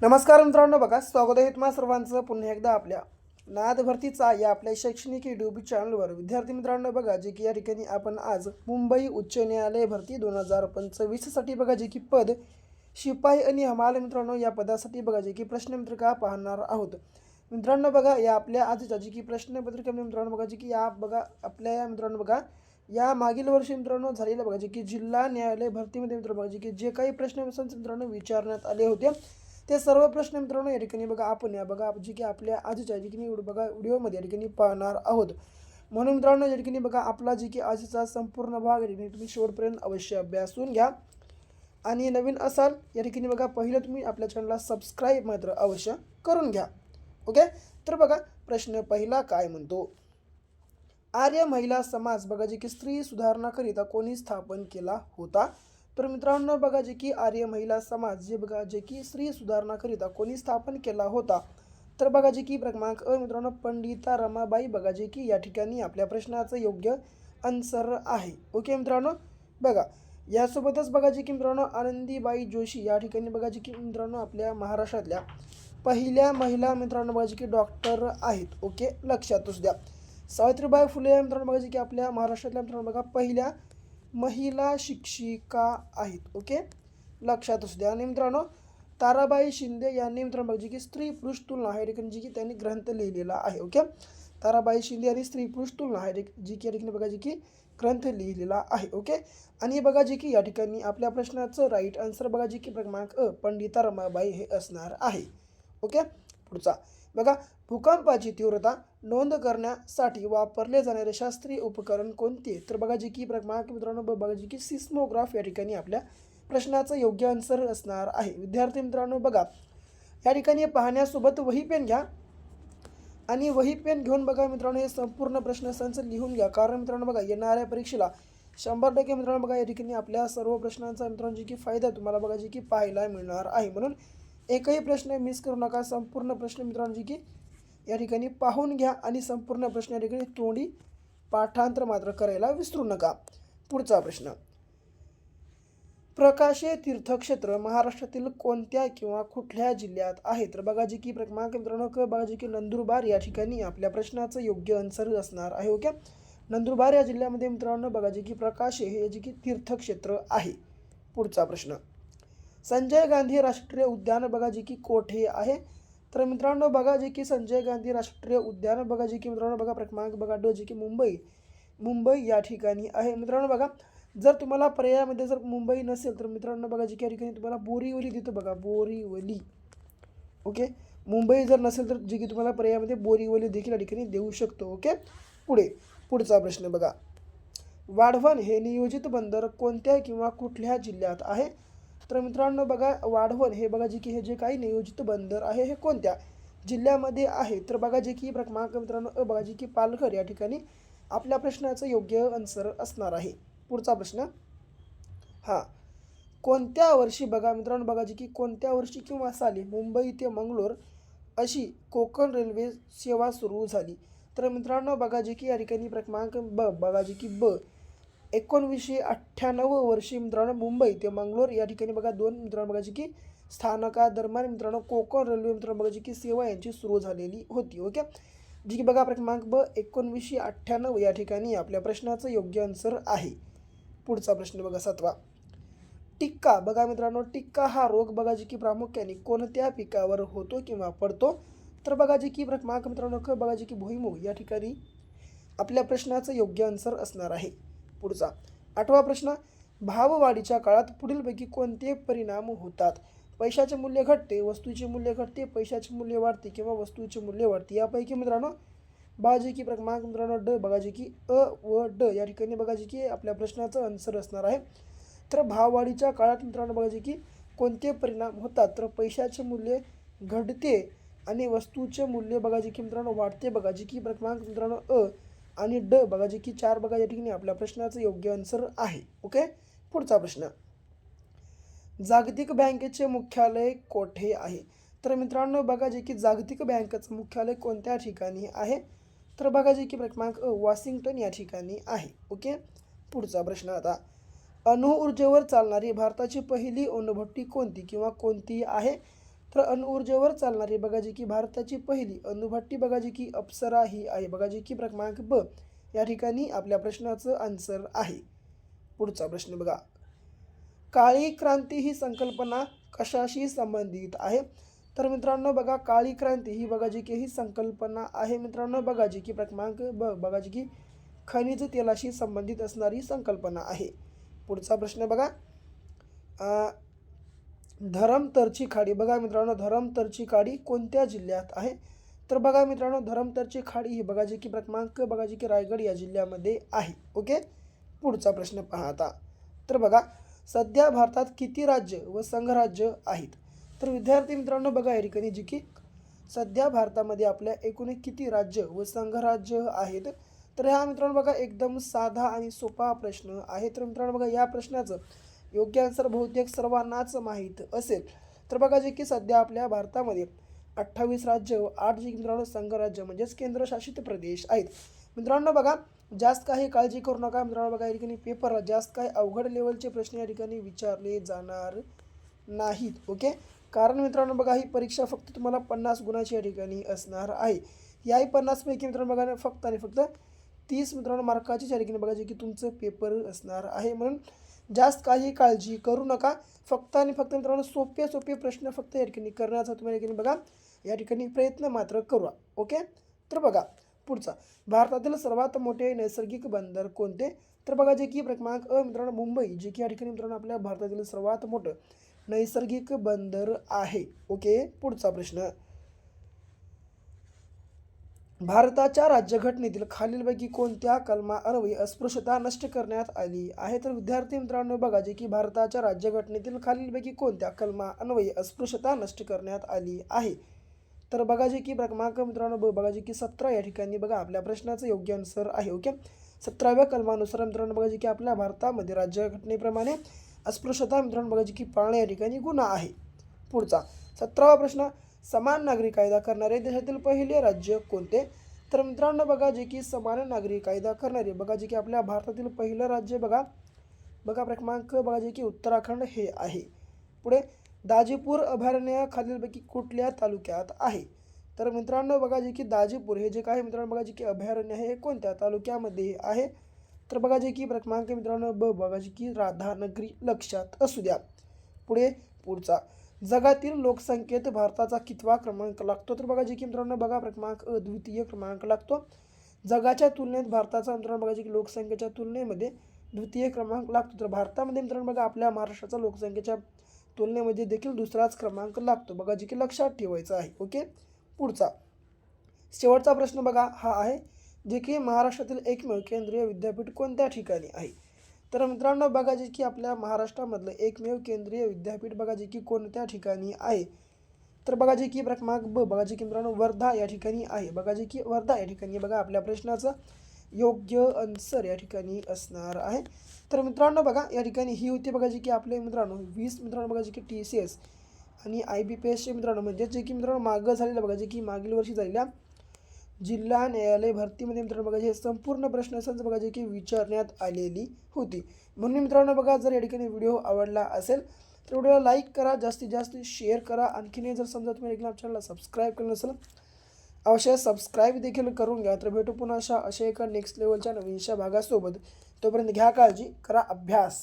नमस्कार मित्रांनो, बघा स्वागत आहे तुम्हा सर्वांचं पुन्हा एकदा आपल्या नाद भरतीचा या आपल्या शैक्षणिक यूट्यूब चॅनलवर. विद्यार्थी मित्रांनो, बघा जे की या ठिकाणी आपण आज मुंबई उच्च न्यायालय भरती 2025साठी बघा जे की पद शिपाई आणि हमाल मित्रांनो या पदासाठी बघा जे की प्रश्नपत्रिका पाहणार आहोत. मित्रांनो बघा या आपल्या आजच्या जी की प्रश्नपत्रिका मित्रांनो बघा जे की या बघा आपल्या या मित्रांनो बघा या मागील वर्षी मित्रांनो झालेलं बघा जे की जिल्हा न्यायालय भरतीमध्ये मित्रांनो बघा जे की जे काही प्रश्न मित्रांनो विचारण्यात आले होते ते सर्व प्रश्न मित्रांनो या ठिकाणी बघा आपण या बघा जी की आपल्या आजच्या जी की बघा व्हिडिओमध्ये या ठिकाणी पाहणार आहोत. म्हणून मित्रांनो या ठिकाणी बघा आपला जी की आजचा संपूर्ण भाग या ठिकाणी तुम्ही शेवटपर्यंत अवश्य अभ्यासून घ्या. आणि नवीन असाल या ठिकाणी बघा पहिलं तुम्ही आपल्या चॅनलला सबस्क्राईब मात्र अवश्य करून घ्या. ओके, तर बघा प्रश्न पहिला काय म्हणतो. आर्य महिला समाज बघा जे की स्त्री सुधारणाकरिता कोणी स्थापन केला होता. तर मित्रांनो बघा जे की आर्य महिला समाज जे बघा जे की स्त्री सुधारणाकरिता कोणी स्थापन केला होता. तर बघा जे की क्रमांक अ मित्रांनो पंडिता रमाबाई बघा जे की या ठिकाणी आपल्या प्रश्नाचं योग्य आन्सर आहे. ओके मित्रांनो, बघा यासोबतच बघा जे की मित्रांनो आनंदीबाई जोशी या ठिकाणी बघा जे की मित्रांनो आपल्या महाराष्ट्रातल्या पहिल्या महिला मित्रांनो बघा जे की डॉक्टर आहेत. ओके, लक्षातच द्या. सावित्रीबाई फुले या मित्रांनो बघा जे की आपल्या महाराष्ट्रातल्या मित्रांनो बघा पहिल्या महिला शिक्षिका आहेत. ओके, लक्षात असू द्या. आणि मित्रांनो ताराबाई शिंदे यांनी मित्रांनो बघा जे की स्त्री पुरुष तुलना या ठिकाणी जी की त्यांनी ग्रंथ लिहिलेला आहे. ओके, ताराबाई शिंदे यांनी स्त्री पुरुष तुलना आहे जी की या ठिकाणी बघा जी की ग्रंथ लिहिलेला आहे. ओके, आणि बघा जे की या ठिकाणी आपल्या प्रश्नाचं राईट आन्सर बघा जे की क्रमांक अ पंडिता रमाबाई हे असणार आहे. ओके, पुढचा बघा भूकंपाची तीव्रता नोंद करण्यासाठी वापरले जाणारे शास्त्रीय उपकरण कोणते. तर बघा जे की क्रमांक मित्रांनो बघा जे की सिस्मोग्राफ या ठिकाणी आपल्या प्रश्नाचं योग्य आन्सर असणार आहे. विद्यार्थी मित्रांनो बघा या ठिकाणी पाहण्यासोबत वही पेन घ्या आणि वही पेन घेऊन बघा मित्रांनो हे संपूर्ण प्रश्नसंच लिहून घ्या. कारण मित्रांनो बघा येणाऱ्या परीक्षेला 100% मित्रांनो बघा या ठिकाणी आपल्या सर्व प्रश्नांचा मित्रांनो जे की फायदा तुम्हाला बघा जे की पाहायला मिळणार आहे. म्हणून एकही प्रश्न मिस करू नका. संपूर्ण प्रश्न मित्रांनो जे की या ठिकाणी पाहून घ्या आणि संपूर्ण प्रश्न या ठिकाणी तोंडी पाठांतर मात्र करायला विसरू नका. पुढचा प्रश्न. प्रकाशे तीर्थक्षेत्र महाराष्ट्रातील कोणत्या किंवा कुठल्या जिल्ह्यात आहे. तर बघा जी की क्रमांक मित्रांनो बघा जी की नंदुरबार या ठिकाणी आपल्या प्रश्नाचं योग्य आन्सर असणार आहे. ओके, नंदुरबार या जिल्ह्यामध्ये मित्रांनो बघा जी की प्रकाशे हे जी की तीर्थक्षेत्र आहे. पुढचा प्रश्न. संजय गांधी राष्ट्रीय उद्यान बघा जी की कोठे आहे. तर मित्रांनो बघा जे की संजय गांधी राष्ट्रीय उद्यान बघा जे की मित्रांनो बघा क्रमांक बघा ड जे की मुंबई या ठिकाणी आहे. मित्रांनो बघा जर तुम्हाला पर्यायामध्ये जर मुंबई नसेल तर मित्रांनो बघा जे की या ठिकाणी तुम्हाला बोरीवली देतो बघा बोरीवली. ओके, मुंबई जर नसेल तर जे की तुम्हाला पर्यायामध्ये बोरीवली देखील या ठिकाणी देऊ शकतो. ओके, पुढचा प्रश्न बघा. वाढवण हे नियोजित बंदर कोणत्या किंवा कुठल्या जिल्ह्यात आहे. तर मित्रांनो बघा वाढवण हे बघा जे की हे जे काही नियोजित बंदर आहे हे कोणत्या जिल्ह्यामध्ये आहे. तर बघा जे की क्रमांक मित्रांनो बघा जे की पालघर या ठिकाणी आपल्या प्रश्नाचं योग्य आन्सर असणार आहे. पुढचा प्रश्न. हां, कोणत्या वर्षी बघा मित्रांनो बघा जे की कोणत्या वर्षी किंवा साली मुंबई ते मंगलोर अशी कोकण रेल्वे सेवा सुरू झाली. तर मित्रांनो बघा जे की या ठिकाणी क्रमांक ब बघा जे की 1998 वर्षी मित्रांनो मुंबई ते मंगलोर या ठिकाणी बघा दोन मित्रांनो बघा जे की स्थानकादरम्यान मित्रांनो कोकण रेल्वे मित्रांनो बघा जी की सेवा यांची सुरू झालेली होती. ओके, जी की बघा क्रमांक 1998 या ठिकाणी आपल्या प्रश्नाचं योग्य आन्सर आहे. पुढचा प्रश्न बघा 7वा. टिक्का बघा मित्रांनो टिक्का हा रोग बघा जी की प्रामुख्याने कोणत्या पिकावर होतो किंवा पडतो. तर बघा जी की क्रमांक मित्रांनो बघा जी की भुईमूग या ठिकाणी आपल्या प्रश्नाचं योग्य आन्सर असणार आहे. पुढचा 8वा प्रश्न. भाववाढीच्या काळात पुढीलपैकी कोणते परिणाम होतात. पैशाचे मूल्य घटते, वस्तूचे मूल्य घटते, पैशाचे मूल्य वाढते किंवा वस्तूचे मूल्य वाढते. यापैकी मित्रांनो बघा जी की क्रमांक मित्रांनो ड बघा जी की अ व ड या ठिकाणी बघा जी की आपल्या प्रश्नाचं आन्सर असणार आहे. तर भाववाढीच्या काळात मित्रांनो बघा जे की कोणते परिणाम होतात. तर पैशाचे मूल्य घटते आणि वस्तूचे मूल्य बघा जे की मित्रांनो वाढते. बघा जे की क्रमांक मित्रांनो अ आणि ड बघा जे की 4 बघा या ठिकाणी आपल्या प्रश्नाचं योग्य आन्सर आहे. ओके, पुढचा प्रश्न. जागतिक बँकेचे मुख्यालय कोठे आहे. तर मित्रांनो बघा जे की जागतिक बँकेचं मुख्यालय कोणत्या ठिकाणी आहे. तर बघा जे की क्रमांक अ वॉशिंग्टन या ठिकाणी आहे. ओके, पुढचा प्रश्न. आता अणुऊर्जेवर चालणारी भारताची पहिली अणुभट्टी कोणती किंवा कोणती आहे. तर अणुऊर्जेवर चालणारी बघा जी की भारताची पहिली अणुभट्टी बघा जी की अप्सरा ही आहे बघा जी की क्रमांक ब या ठिकाणी आपल्या प्रश्नाचं आन्सर आहे. पुढचा प्रश्न बघा, काळी क्रांती ही संकल्पना कशाशी संबंधित आहे? तर मित्रांनो बघा, काळी क्रांती ही बघा जी की ही संकल्पना आहे मित्रांनो बघा जी की क्रमांक ब बघा जी की खनिज तेलाशी संबंधित असणारी संकल्पना आहे. पुढचा प्रश्न बघा, धरमतरची खाडी बघा मित्रांनो, धरमतरची खाडी कोणत्या जिल्ह्यात आहे? तर बघा मित्रांनो, धरमतरची खाडी ही बघा जी की क्रमांक बघा जी की रायगड या जिल्ह्यामध्ये आहे. ओके. पुढचा प्रश्न पहा आता. तर बघा, सध्या भारतात किती राज्य व संघराज्य आहेत? तर विद्यार्थी मित्रांनो बघा या ठिकाणी जी की सध्या भारतामध्ये आपल्या एकूण किती राज्य व संघराज्य आहेत? तर हा मित्रांनो बघा एकदम साधा आणि सोपा प्रश्न आहे. तर मित्रांनो बघा, या प्रश्नाचं योग्य आन्सर बहुतेक सर्वांनाच माहीत असेल. तर बघा जे की सध्या आपल्या भारतामध्ये 28 राज्य व 8 जी मित्रांनो संघराज्य म्हणजेच केंद्रशासित प्रदेश आहेत. मित्रांनो बघा, जास्त काही काळजी करू नका मित्रांनो बघा, या ठिकाणी पेपरला जास्त काही अवघड लेवलचे प्रश्न या ठिकाणी विचारले जाणार नाहीत. ओके. कारण मित्रांनो बघा, ही परीक्षा फक्त तुम्हाला 50 गुणाची या ठिकाणी असणार आहे. याही 50 पैकी मित्रांनो बघा फक्त आणि फक्त 30 मित्रांनो मार्काची या ठिकाणी बघा जे की तुमचं पेपर असणार आहे. म्हणून जास्त काही काळजी करू नका. फक्त आणि फक्त मित्रांनो सोपे सोपे प्रश्न फक्त या ठिकाणी करण्याचा तुम्ही या ठिकाणी बघा या ठिकाणी प्रयत्न मात्र करूया. ओके. तर बघा पुढचा, भारतातील सर्वात मोठे नैसर्गिक बंदर कोणते? तर बघा जे की क्रमांक अ मित्रांनो मुंबई जे की या ठिकाणी मित्रांनो आपल्या भारतातील सर्वात मोठं नैसर्गिक बंदर आहे. ओके. पुढचा प्रश्न, भारताच्या राज्यघटनेतील खालीलपैकी कोणत्या कलमान्वये अस्पृश्यता नष्ट करण्यात आली आहे? तर विद्यार्थी मित्रांनो बघा जे की भारताच्या राज्यघटनेतील खालीलपैकी कोणत्या कलमान्वये अस्पृश्यता नष्ट करण्यात आली आहे? तर बघा जे की क्रमांक मित्रांनो बघा जे की 17 या ठिकाणी बघा आपल्या प्रश्नाचं योग्य आन्सर आहे. ओके. 17व्या कलमानुसार मित्रांनो बघा जे की आपल्या भारतामध्ये राज्यघटनेप्रमाणे अस्पृश्यता मित्रांनो बघा जे की पाळणे या ठिकाणी गुन्हा आहे. पुढचा 17वा प्रश्न, समान नागरी कायदा करणारे देशातील पहिले राज्य कोणते? तर मित्रांनो बघा जे की समान नागरी कायदा करणारे बघा जे की आपल्या भारतातील पहिलं राज्य बघा बघा क्रमांक बघा जे की उत्तराखंड हे आहे. पुढे, दाजीपूर अभयारण्य खालीलपैकी कुठल्या तालुक्यात आहे? तर मित्रांनो बघा जे की दाजीपूर हे जे काय मित्रांनो बघा जे की अभयारण्य हे कोणत्या तालुक्यामध्ये आहे? तर बघा जे की क्रमांक मित्रांनो बघा जे की राधानगरी लक्षात असू द्या. पुढे पुढचा, जगातील लोकसंख्येत भारताचा कितवा क्रमांक लागतो? तर बघा जे की मित्रांनो बघा क्रमांक द्वितीय क्रमांक लागतो. जगाच्या तुलनेत भारताचा मित्रांनो बघा जे की लोकसंख्येच्या तुलनेमध्ये द्वितीय क्रमांक लागतो. तर भारतामध्ये मित्रांनो बघा आपल्या महाराष्ट्राचा लोकसंख्येच्या तुलनेमध्ये देखील दुसराच क्रमांक लागतो बघा जे की लक्षात ठेवायचं आहे. ओके. पुढचा शेवटचा प्रश्न बघा हा आहे, जे की महाराष्ट्रातील एकमेव केंद्रीय विद्यापीठ कोणत्या ठिकाणी आहे? तर मित्रांनो बघा जे की आपल्या महाराष्ट्रामधलं एकमेव केंद्रीय विद्यापीठ बघा जे की कोणत्या ठिकाणी आहे? तर बघा जे की क्रमांक ब बघा जे की मित्रांनो वर्धा या ठिकाणी आहे. बघा जे की वर्धा या ठिकाणी बघा आपल्या प्रश्नाचं योग्य आन्सर या ठिकाणी असणार आहे. तर मित्रांनो बघा या ठिकाणी ही होती बघा जी की आपले मित्रांनो 20 मित्रांनो बघा जे की TCS आणि IBPSचे मित्रांनो म्हणजे जे की मित्रांनो मागं झालेलं बघा जे की मागील वर्षी झालेल्या जिल्हा न्यायालय भरतीमध्ये मित्रांनो बघा हे संपूर्ण प्रश्नसंच बघा जे की विचारण्यात आलेली होती. म्हणून मित्रांनो बघा जर या ठिकाणी व्हिडिओ आवडला असेल तर व्हिडिओला लाईक करा, जास्तीत जास्त शेअर करा. आणखीन जर समजा तुम्ही एकदा चॅनलला सबस्क्राईब केलं नसेल अवश्य सबस्क्राईब देखील करून घ्या. तर भेटू पुन्हा अशा एका नेक्स्ट लेवलच्या नवीनशा भागासोबत. तोपर्यंत घ्या काळजी, करा अभ्यास.